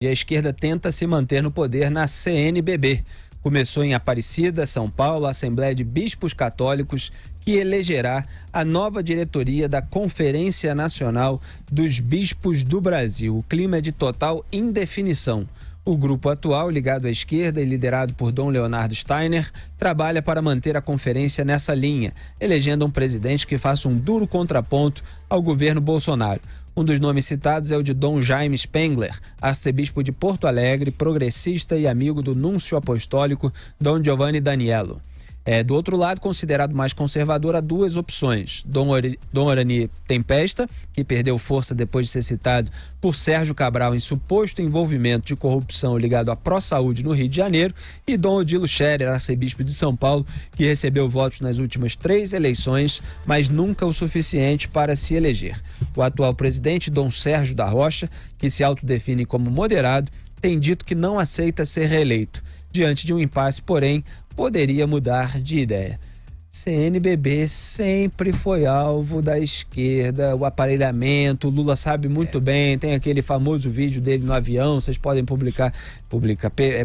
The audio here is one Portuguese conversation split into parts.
e a esquerda tenta se manter no poder na CNBB. Começou em Aparecida, São Paulo, a Assembleia de Bispos Católicos, que elegerá a nova diretoria da Conferência Nacional dos Bispos do Brasil. O clima é de total indefinição. O grupo atual, ligado à esquerda e liderado por Dom Leonardo Steiner, trabalha para manter a conferência nessa linha, elegendo um presidente que faça um duro contraponto ao governo Bolsonaro. Um dos nomes citados é o de Dom Jaime Spengler, arcebispo de Porto Alegre, progressista e amigo do núncio apostólico Dom Giovanni Daniello. Do outro lado, considerado mais conservador, há duas opções. Dom Orani Tempesta, que perdeu força depois de ser citado por Sérgio Cabral em suposto envolvimento de corrupção ligado à Pró-Saúde no Rio de Janeiro, e Dom Odilo Scherer, arcebispo de São Paulo, que recebeu votos nas últimas 3 eleições, mas nunca o suficiente para se eleger. O atual presidente, Dom Sérgio da Rocha, que se autodefine como moderado, tem dito que não aceita ser reeleito. Diante de um impasse, porém, poderia mudar de ideia. CNBB sempre foi alvo da esquerda, o aparelhamento, o Lula sabe muito bem, tem aquele famoso vídeo dele no avião, vocês podem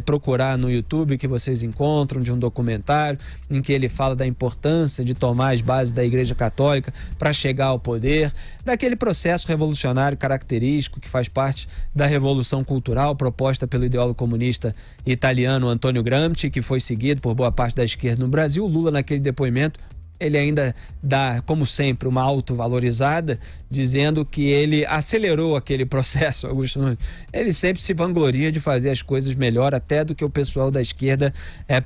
procurar no YouTube, que vocês encontram, de um documentário em que ele fala da importância de tomar as bases da Igreja Católica para chegar ao poder, daquele processo revolucionário característico que faz parte da Revolução Cultural proposta pelo ideólogo comunista italiano Antonio Gramsci, que foi seguido por boa parte da esquerda no Brasil. O Lula, naquele depoimento, ele ainda dá, como sempre, uma autovalorizada, dizendo que ele acelerou aquele processo, Augusto Nunes. Ele sempre se vangloria de fazer as coisas melhor até do que o pessoal da esquerda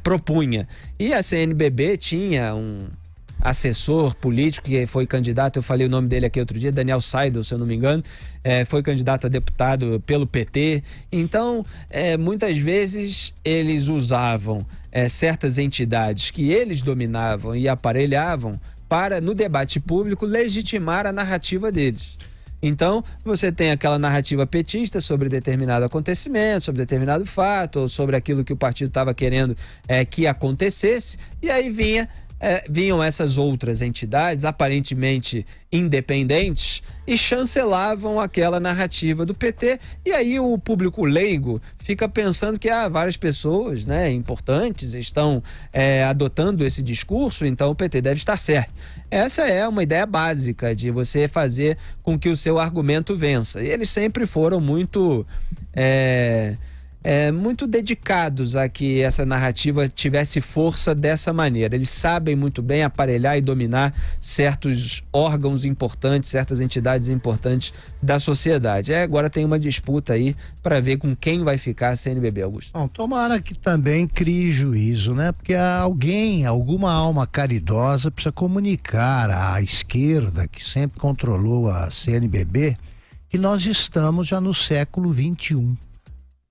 propunha. E a CNBB tinha um assessor político que foi candidato, eu falei o nome dele aqui outro dia, Daniel Seidel, se eu não me engano, foi candidato a deputado pelo PT. Então, muitas vezes eles usavam certas entidades que eles dominavam e aparelhavam para, no debate público, legitimar a narrativa deles. Então, você tem aquela narrativa petista sobre determinado acontecimento, sobre determinado fato, ou sobre aquilo que o partido estava querendo que acontecesse, e aí vinham essas outras entidades aparentemente independentes e chancelavam aquela narrativa do PT, e aí o público leigo fica pensando que várias pessoas importantes estão adotando esse discurso, então o PT deve estar certo. Essa é uma ideia básica de você fazer com que o seu argumento vença, e eles sempre foram muito dedicados a que essa narrativa tivesse força dessa maneira. Eles sabem muito bem aparelhar e dominar certos órgãos importantes, certas entidades importantes da sociedade. Agora tem uma disputa aí para ver com quem vai ficar a CNBB, Augusto. Bom, tomara que também crie juízo, Porque alguma alma caridosa precisa comunicar à esquerda, que sempre controlou a CNBB, que nós estamos já no século XXI.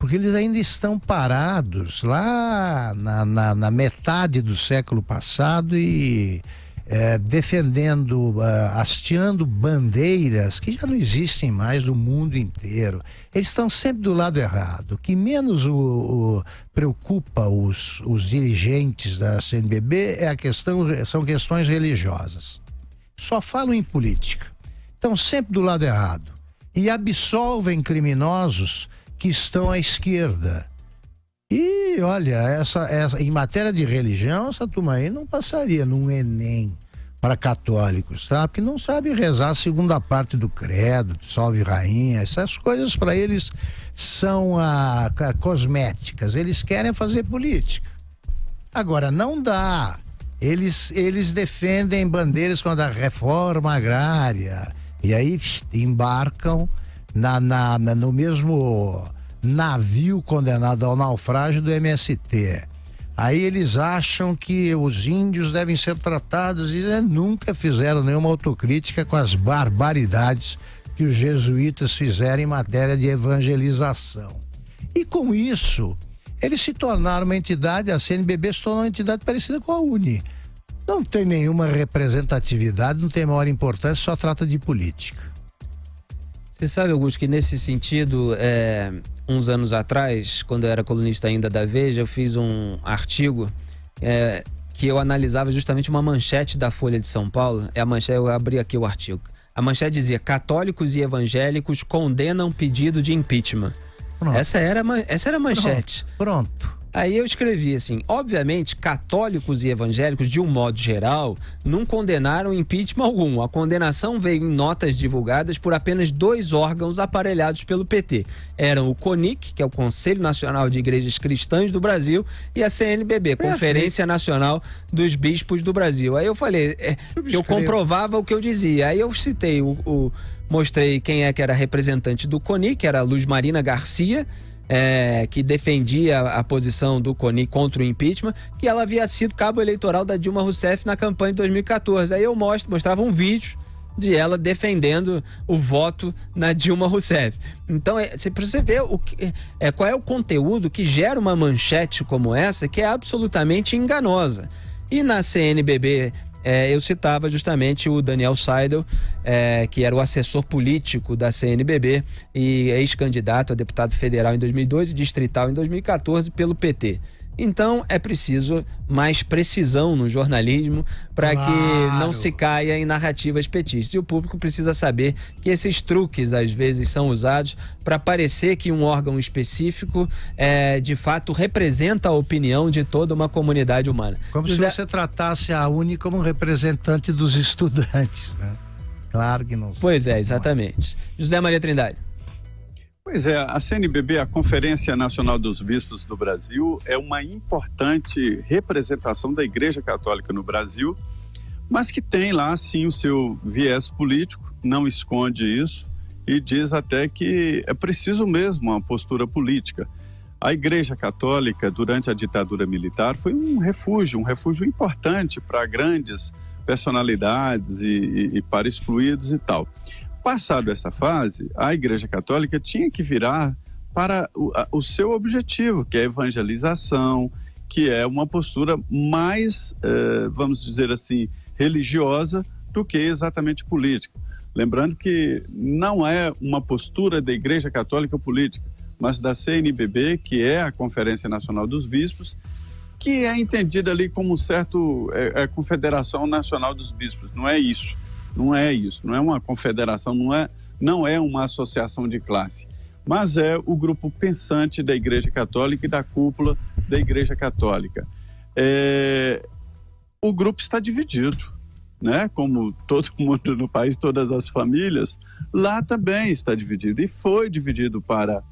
Porque eles ainda estão parados lá na metade do século passado e defendendo, hasteando bandeiras que já não existem mais no mundo inteiro. Eles estão sempre do lado errado. O que menos preocupa os dirigentes da CNBB são questões religiosas. Só falam em política. Estão sempre do lado errado. E absolvem criminosos que estão à esquerda. E olha, em matéria de religião, essa turma aí não passaria num Enem para católicos, tá? Porque não sabe rezar a segunda parte do credo, salve rainha, essas coisas para eles são cosméticas, eles querem fazer política. Agora, não dá. Eles defendem bandeiras contra a reforma agrária, e aí embarcam no mesmo navio condenado ao naufrágio do MST. Aí eles acham que os índios devem ser tratados e nunca fizeram nenhuma autocrítica com as barbaridades que os jesuítas fizeram em matéria de evangelização. E com isso, eles se tornaram uma entidade, a CNBB se tornou uma entidade parecida com a UNE. Não tem nenhuma representatividade, não tem maior importância, só trata de política. Você sabe, Augusto, que nesse sentido, uns anos atrás, quando eu era colunista ainda da Veja, eu fiz um artigo que eu analisava justamente uma manchete da Folha de São Paulo. Eu abri aqui o artigo. A manchete dizia: católicos e evangélicos condenam pedido de impeachment. Pronto. Essa era a manchete. Pronto. Aí eu escrevi assim: obviamente, católicos e evangélicos, de um modo geral, não condenaram impeachment algum. A condenação veio em notas divulgadas por apenas 2 órgãos aparelhados pelo PT. Eram o CONIC, que é o Conselho Nacional de Igrejas Cristãs do Brasil, e a CNBB, Conferência Nacional dos Bispos do Brasil. Aí eu falei que eu comprovava o que eu dizia. Aí eu citei, mostrei quem é que era representante do CONIC, que era a Luz Marina Garcia, que defendia a posição do CONIC contra o impeachment, que ela havia sido cabo eleitoral da Dilma Rousseff na campanha de 2014. Aí eu mostrava um vídeo de ela defendendo o voto na Dilma Rousseff. Então, para você ver qual é o conteúdo que gera uma manchete como essa, que é absolutamente enganosa. E na CNBB, eu citava justamente o Daniel Seidel, que era o assessor político da CNBB e ex-candidato a deputado federal em 2002 e distrital em 2014 pelo PT. Então é preciso mais precisão no jornalismo para que não se caia em narrativas petistas. E o público precisa saber que esses truques às vezes são usados para parecer que um órgão específico de fato representa a opinião de toda uma comunidade humana. Como se você tratasse a Uni como representante dos estudantes, né? Claro que não. Pois exatamente. José Maria Trindade. Pois é, a CNBB, a Conferência Nacional dos Bispos do Brasil, é uma importante representação da Igreja Católica no Brasil, mas que tem lá, sim, o seu viés político, não esconde isso e diz até que é preciso mesmo uma postura política. A Igreja Católica, durante a ditadura militar, foi um refúgio importante para grandes personalidades e para excluídos e tal. Passado essa fase, a Igreja Católica tinha que virar para o seu objetivo, que é a evangelização, que é uma postura mais, vamos dizer assim, religiosa do que exatamente política. Lembrando que não é uma postura da Igreja Católica política, mas da CNBB, que é a Conferência Nacional dos Bispos, que é entendida ali como a Confederação Nacional dos Bispos. Não é isso. Não é isso, não é uma confederação, não é uma associação de classe, mas é o grupo pensante da Igreja Católica e da cúpula da Igreja Católica. O grupo está dividido, né? Como todo mundo no país, todas as famílias, lá também está dividido e foi dividido para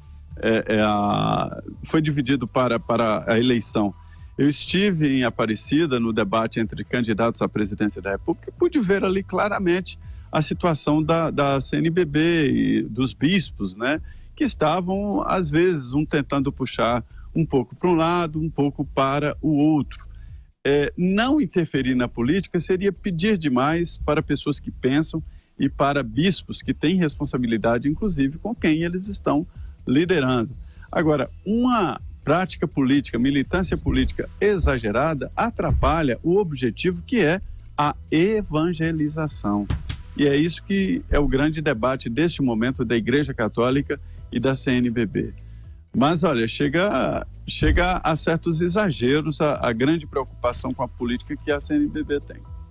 a eleição. Eu estive em Aparecida no debate entre candidatos à presidência da República e pude ver ali claramente a situação da CNBB e dos bispos, né? Que estavam, às vezes, tentando puxar um pouco para um lado, um pouco para o outro. Não interferir na política seria pedir demais para pessoas que pensam e para bispos que têm responsabilidade, inclusive, com quem eles estão liderando. Agora, uma prática política, militância política exagerada atrapalha o objetivo que é a evangelização. E é isso que é o grande debate deste momento da Igreja Católica e da CNBB. Mas, olha, chega a certos exageros a grande preocupação com a política que a CNBB tem.